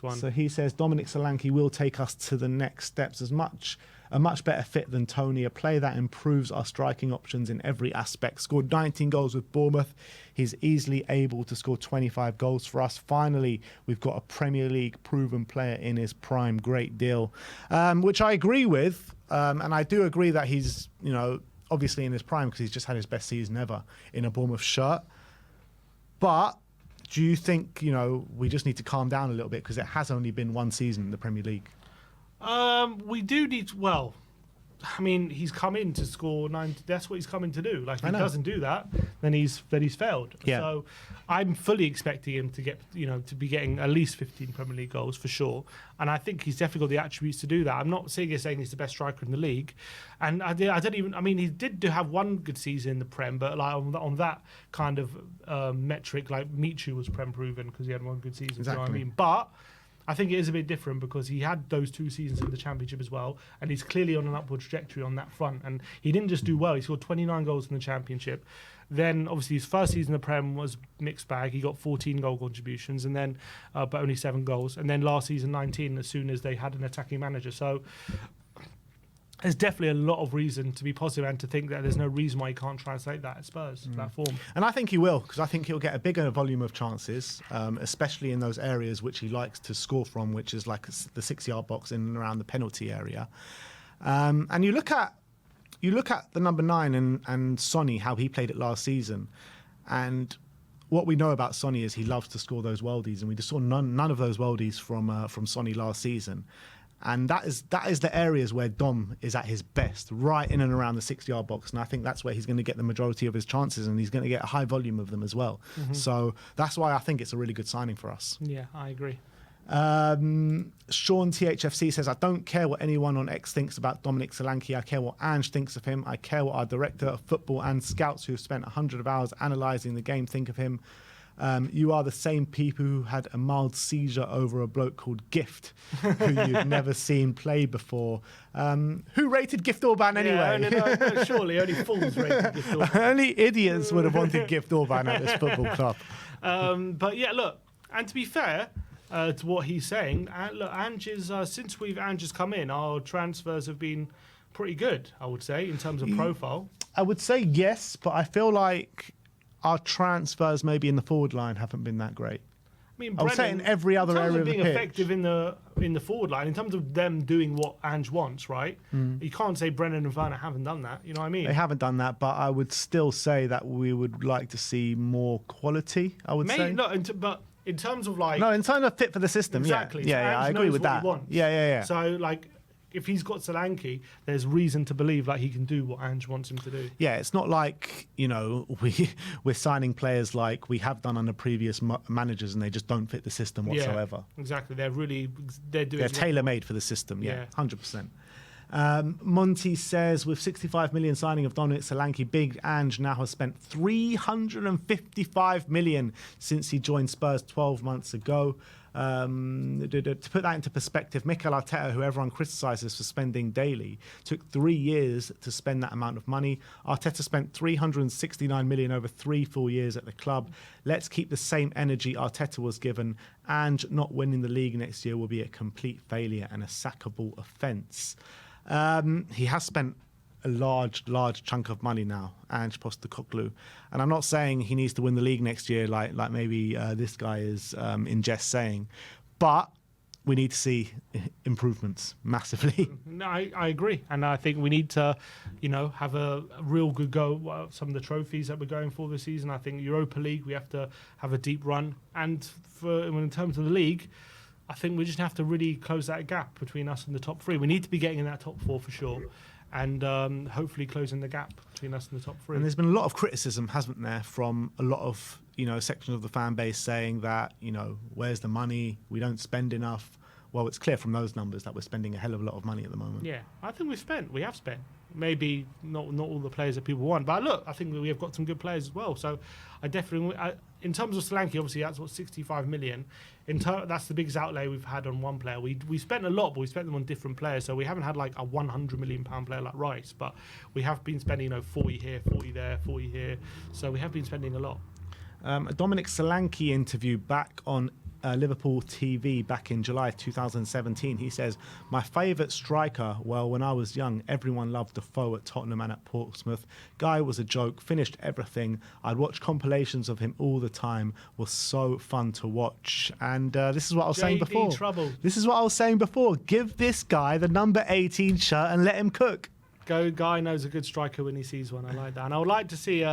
one. So he says Dominic Solanke will take us to the next steps a much better fit than Tony, a player that improves our striking options in every aspect. Scored 19 goals with Bournemouth. He's easily able to score 25 goals for us. Finally, we've got a Premier League proven player in his prime. Great deal. Which I agree with. And I do agree that he's, obviously in his prime because he's just had his best season ever in a Bournemouth shirt. But do you think, we just need to calm down a little bit because it has only been one season in the Premier League? We do need to, he's come in to score 9. That's what he's coming to do. Like, if he doesn't do that, then he's failed. Yeah. So I'm fully expecting him to get, to be getting at least 15 Premier League goals for sure. And I think he's definitely got the attributes to do that. I'm not saying he's the best striker in the league. And he did have one good season in the Prem, but like on that kind of metric, like Michu was Prem proven because he had one good season. Exactly. You know what I mean? But I think it is a bit different because he had those 2 seasons in the Championship as well, and he's clearly on an upward trajectory on that front. And he didn't just do well; he scored 29 goals in the Championship. Then, obviously, his first season in the Prem was mixed bag. He got 14 goal contributions, and then but only 7 goals. And then last season, 19, as soon as they had an attacking manager. So there's definitely a lot of reason to be positive and to think that there's no reason why he can't translate that at Spurs, that form. And I think he will, because I think he'll get a bigger volume of chances, especially in those areas which he likes to score from, which is like the 6-yard box in and around the penalty area. And you look at the number 9 and Sonny, how he played it last season. And what we know about Sonny is he loves to score those worldies, and we just saw none of those worldies from Sonny last season. And that is the areas where Dom is at his best, right in and around the 6-yard box. And I think that's where he's going to get the majority of his chances, and he's going to get a high volume of them as well. Mm-hmm. So that's why I think it's a really good signing for us. Yeah, I agree. Sean THFC says, I don't care what anyone on X thinks about Dominic Solanke. I care what Ange thinks of him. I care what our director of football and scouts who have spent 100 hours analysing the game think of him. You are the same people who had a mild seizure over a bloke called Gift, who you've never seen play before. Who rated Gift Orban anyway? No, surely only fools rated Gift Orban. Only idiots would have wanted Gift Orban at this football club. But yeah, look, and to be fair to what he's saying, look, since Ange has come in, our transfers have been pretty good, I would say, in terms of profile. I would say yes, but I feel like our transfers maybe in the forward line haven't been that great. I would say in every other area of the pitch. In terms of being effective in the forward line, in terms of them doing what Ange wants, right? You can't say Brennan and Werner haven't done that. You know what I mean? They haven't done that, but I would still say that we would like to see more quality, I would say. But in terms of like... No, in terms of fit for the system, exactly. Yeah, I agree with that. Yeah. So, like, if he's got Solanke, there's reason to believe like he can do what Ange wants him to do. Yeah, it's not like, we're signing players like we have done under previous managers and they just don't fit the system whatsoever. Yeah, exactly. They're tailor-made for the system, 100%. Monty says, with 65 million signing of Dominic Solanke, Big Ange now has spent 355 million since he joined Spurs 12 months ago. To put that into perspective, Mikel Arteta, who everyone criticises for spending daily, took 3 years to spend that amount of money. Arteta spent 369 million over 3 full years at the club. Let's keep the same energy Arteta was given. And not winning the league next year will be a complete failure and a sackable offence. He has spent a large chunk of money now, Ange Postecoglou. And I'm not saying he needs to win the league next year like maybe this guy is in jest saying, but we need to see improvements massively. No, I agree. And I think we need to, have a real good go at some of the trophies that we're going for this season. I think Europa League, we have to have a deep run. And in terms of the league, I think we just have to really close that gap between us and the top 3. We need to be getting in that top 4 for sure. And hopefully closing the gap between us and the top 3. And there's been a lot of criticism, hasn't there, from a lot of sections of the fan base saying that where's the money? We don't spend enough. Well, it's clear from those numbers that we're spending a hell of a lot of money at the moment. Yeah, I think we have spent. Maybe not all the players that people want, but look, I think we have got some good players as well. So I definitely, in terms of Solanke, obviously that's 65 million. That's the biggest outlay we've had on one player. We spent a lot, but we spent them on different players. So we haven't had like a 100 million pound player like Rice, but we have been spending 40 here, 40 there, 40 here. So we have been spending a lot. A Dominic Solanke interview back on Liverpool TV back in July 2017. He says, my favourite striker, well, when I was young, everyone loved Defoe at Tottenham and at Portsmouth. Guy was a joke, finished everything. I'd watch compilations of him all the time. Was so fun to watch. And this is what I was saying before. Trouble. This is what I was saying before. Give this guy the number 18 shirt and let him cook. Guy knows a good striker when he sees one. I like that. And I would like to see...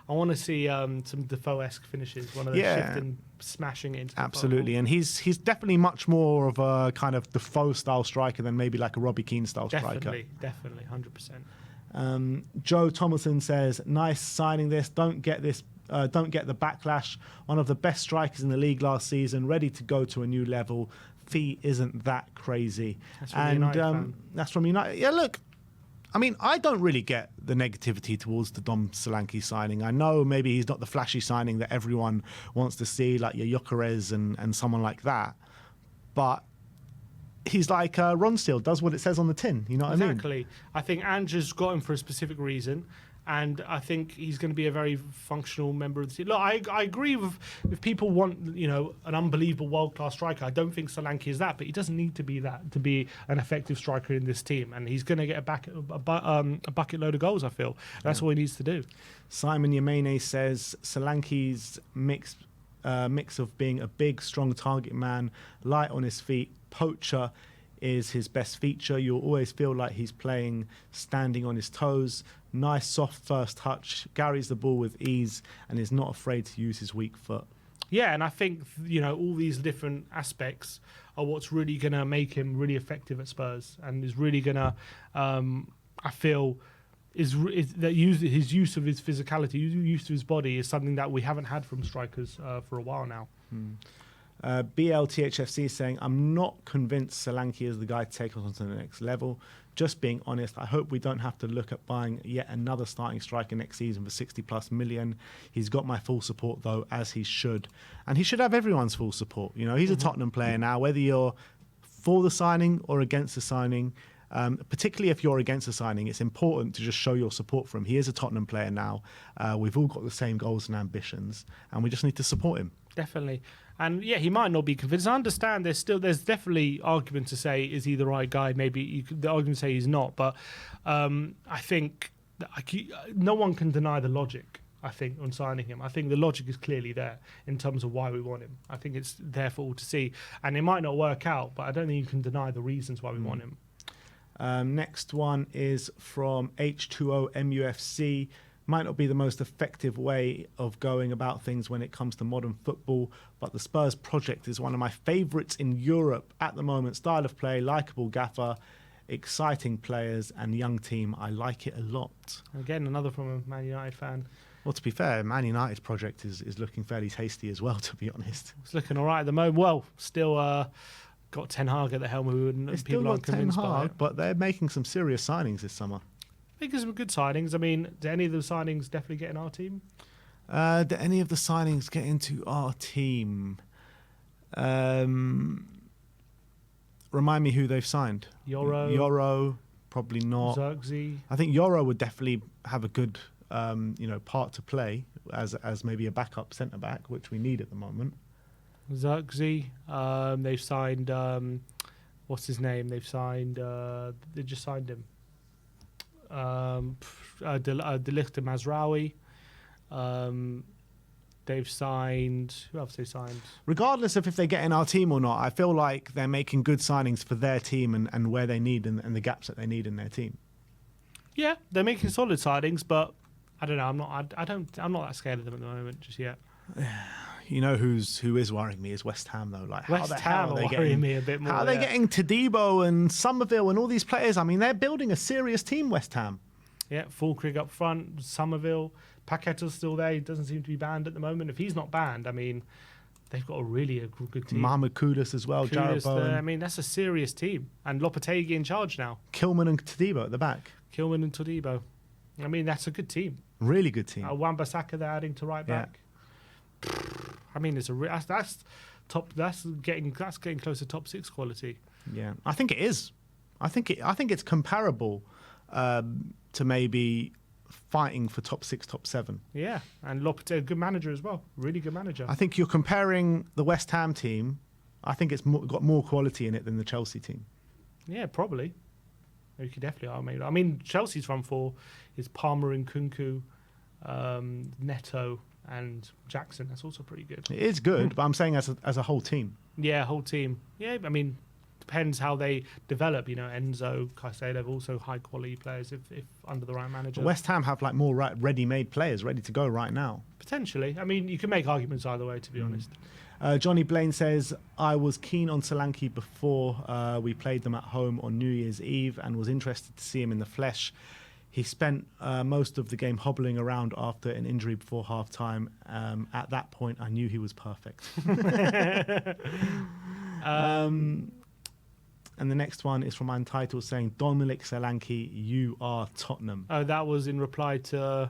I want to see some Defoe-esque finishes, one of those shifting, smashing it into the absolutely. And he's definitely much more of a kind of Defoe-style striker than maybe like a Robbie Keane-style striker. Definitely, 100%. Joe Thomason says, nice signing this. Don't get the backlash. One of the best strikers in the league last season, ready to go to a new level. Fee isn't that crazy. That's from United. That's from United. Yeah, look. I mean, I don't really get the negativity towards the Dom Solanke signing. I know maybe he's not the flashy signing that everyone wants to see, like your Gyökeres and someone like that. But he's like Ron Steele, does what it says on the tin. You know what I mean? Exactly. I think Andrew's got him for a specific reason. And I think he's going to be a very functional member of the team. Look, I agree with if people want, an unbelievable world-class striker. I don't think Solanke is that, but he doesn't need to be that to be an effective striker in this team. And he's going to get a bucket load of goals, I feel. That's all he needs to do. Simon Yemene says Solanke's mix of being a big, strong target man, light on his feet, poacher is his best feature. You'll always feel like he's playing standing on his toes. Nice, soft first touch, carries the ball with ease, and is not afraid to use his weak foot. Yeah, and I think, all these different aspects are what's really going to make him really effective at Spurs, and is really going to, I feel, his use of his physicality, use of his body is something that we haven't had from strikers for a while now. BLTHFC is saying, I'm not convinced Solanke is the guy to take us on to the next level. Just being honest, I hope we don't have to look at buying yet another starting striker next season for 60+ million. He's got my full support, though, as he should. And he should have everyone's full support. He's a Tottenham player now, whether you're for the signing or against the signing. Particularly if you're against the signing, it's important to just show your support for him. He is a Tottenham player now. We've all got the same goals and ambitions, and we just need to support him. Definitely. And yeah, he might not be convinced. I understand there's definitely argument to say, is he the right guy? Maybe the argument to say he's not. But I think no one can deny the logic, I think, on signing him. I think the logic is clearly there in terms of why we want him. I think it's there for all to see. And it might not work out, but I don't think you can deny the reasons why we want him. Next one is from H2OMUFC. Might not be the most effective way of going about things when it comes to modern football, but the Spurs project is one of my favourites in Europe at the moment. Style of play, likeable gaffer, exciting players and young team. I like it a lot. Again, another from a Man United fan. Well, to be fair, Man United's project is looking fairly tasty as well, to be honest. It's looking all right at the moment. Well, still got Ten Hag at the helm, people aren't convinced by it. But they're making some serious signings this summer. I think there's some good signings. I mean, do any of the signings definitely get in our team? Do any of the signings get into our team? Remind me who they've signed. Yoro, probably not. Xerxes. I think Yoro would definitely have a good, part to play as maybe a backup centre back, which we need at the moment. Xerxes. They've signed. What's his name? They've signed. They just signed him. De Ligt and Mazraoui. They've signed... Who else they signed? Regardless of if they get in our team or not, I feel like they're making good signings for their team and where they need and the gaps that they need in their team. Yeah, they're making solid signings, but I don't know. I'm not that scared of them at the moment just yet. You know who is worrying me is West Ham, though. Like, West Ham are worrying me a bit more. How are they getting Todibo and Somerville and all these players? I mean, they're building a serious team, West Ham. Yeah, Fulkrug up front, Somerville. Paqueta's still there. He doesn't seem to be banned at the moment. If he's not banned, I mean, they've got a good team. Mohamed Kudus as well, Jarrett Bowen. I mean, that's a serious team. And Lopetegui in charge now. Kilman and Todibo at the back. Kilman and Todibo. I mean, that's a good team. Really good team. Wan-Bissaka they're adding to right back. I mean, that's getting close to top 6 quality. Yeah, I think it is. I think it's comparable to maybe fighting for top 6, top 7. Yeah, and Lopetegui, good manager as well. Really good manager. I think you're comparing the West Ham team. I think it's got more quality in it than the Chelsea team. Yeah, probably. You could definitely argue. I mean, Chelsea's front four is Palmer and Kunku, Neto and Jackson. That's also pretty good. It is good, but I'm saying as a whole team. Yeah, whole team. Yeah, I mean, depends how they develop. You know, Enzo, Caicedo, also high quality players if under the right manager. But West Ham have like more ready-made players ready to go right now. Potentially. I mean, you can make arguments either way, to be honest. Johnny Blaine says, I was keen on Solanke before we played them at home on New Year's Eve and was interested to see him in the flesh. He spent most of the game hobbling around after an injury before half-time. At that point, I knew he was perfect. And the next one is from Untitled saying, Dominic Solanke, you are Tottenham. Oh, that was in reply to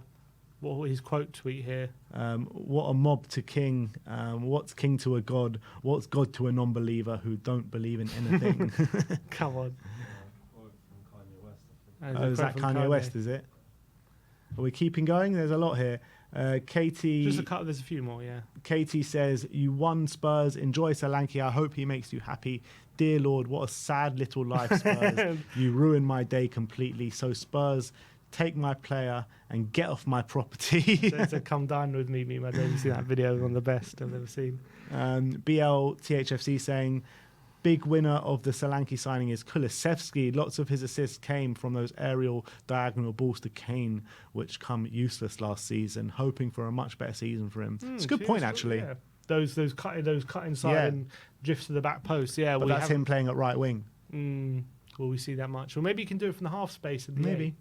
his quote tweet here. What a mob to king. What's king to a god? What's god to a non-believer who don't believe in anything? Come on. Is that Kanye West, is it? Are we keeping going? There's a lot here. Katie... There's a few more, yeah. Katie says, you won Spurs. Enjoy Solanke. I hope he makes you happy. Dear Lord, what a sad little life, Spurs. You ruined my day completely. So Spurs... take my player and get off my property. So come down with me, my day. You see that video, one of the best I've ever seen. BLTHFC saying, big winner of the Solanke signing is Kulusevski. Lots of his assists came from those aerial diagonal balls to Kane, which come useless last season. Hoping for a much better season for him. It's a good point, actually. Yeah. Those cut inside and drifts to the back post. Yeah, but that's him playing at right wing. Will we see that much? Or maybe he can do it from the half space. Maybe.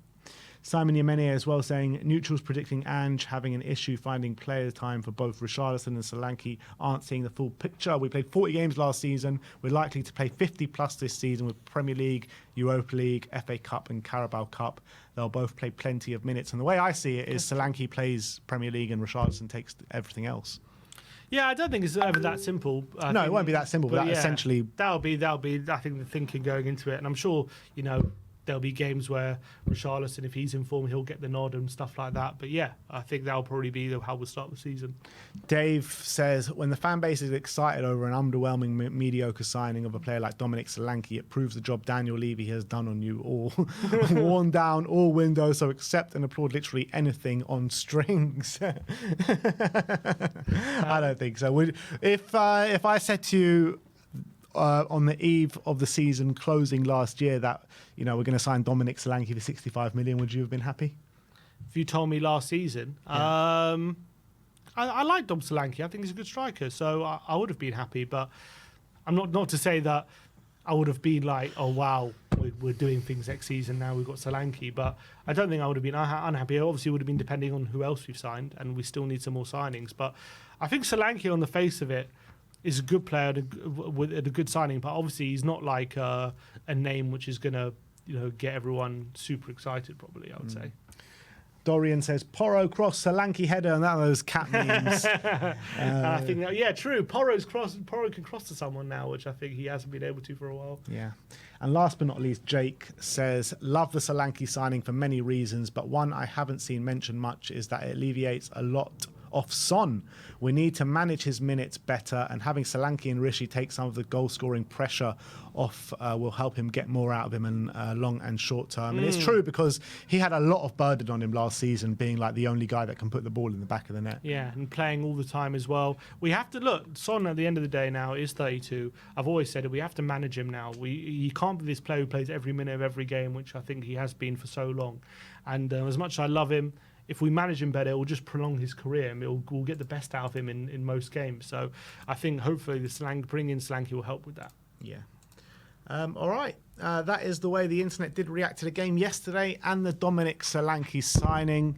Simon Yemene as well saying, neutrals predicting Ange having an issue finding player time for both Richarlison and Solanke aren't seeing the full picture. We played 40 games last season. We're likely to play 50 plus this season with Premier League, Europa League, FA Cup and Carabao Cup. They'll both play plenty of minutes. And the way I see it is Solanke plays Premier League and Richarlison takes everything else. Yeah, I don't think it's ever that simple. No, it won't be that simple, but that essentially... That'll be, I think, the thinking going into it. And I'm sure, there'll be games where Richarlison, if he's in form, he'll get the nod and stuff like that. But yeah, I think that'll probably be how we'll start the season. Dave says, when the fan base is excited over an underwhelming, mediocre signing of a player like Dominic Solanke, it proves the job Daniel Levy has done on you all. Worn down all windows, so accept and applaud literally anything on strings. I don't think so. If I said to you, on the eve of the season closing last year that we're going to sign Dominic Solanke for 65 million, would you have been happy? If you told me last season, I like Dom Solanke. I think he's a good striker, so I would have been happy. But I'm not to say that I would have been like, oh wow, we're doing things next season now. We've got Solanke, but I don't think I would have been unhappy. Obviously, it would have been depending on who else we've signed, and we still need some more signings. But I think Solanke, on the face of it, is a good player with a good signing, but obviously he's not like a name which is going to get everyone super excited. Probably, I would say. Dorian says Porro cross, Solanke header, and that those cat memes. I think that, true. Porro can cross to someone now, which I think he hasn't been able to for a while. Yeah. And last but not least, Jake says, love the Solanke signing for many reasons, but one I haven't seen mentioned much is that it alleviates a lot off Son. We need to manage his minutes better, and having Solanke and Rishi take some of the goal-scoring pressure off will help him get more out of him in long and short term. And it's true, because he had a lot of burden on him last season, being like the only guy that can put the ball in the back of the net. Yeah, and playing all the time as well. We have to look, Son at the end of the day now is 32. I've always said it, we have to manage him now. He can't be this player who plays every minute of every game, which I think he has been for so long. And as much as I love him, if we manage him better, it will just prolong his career, and we'll get the best out of him in most games. So I think hopefully bringing in Solanke will help with that. Yeah. All right. That is the way the internet did react to the game yesterday and the Dominic Solanke signing.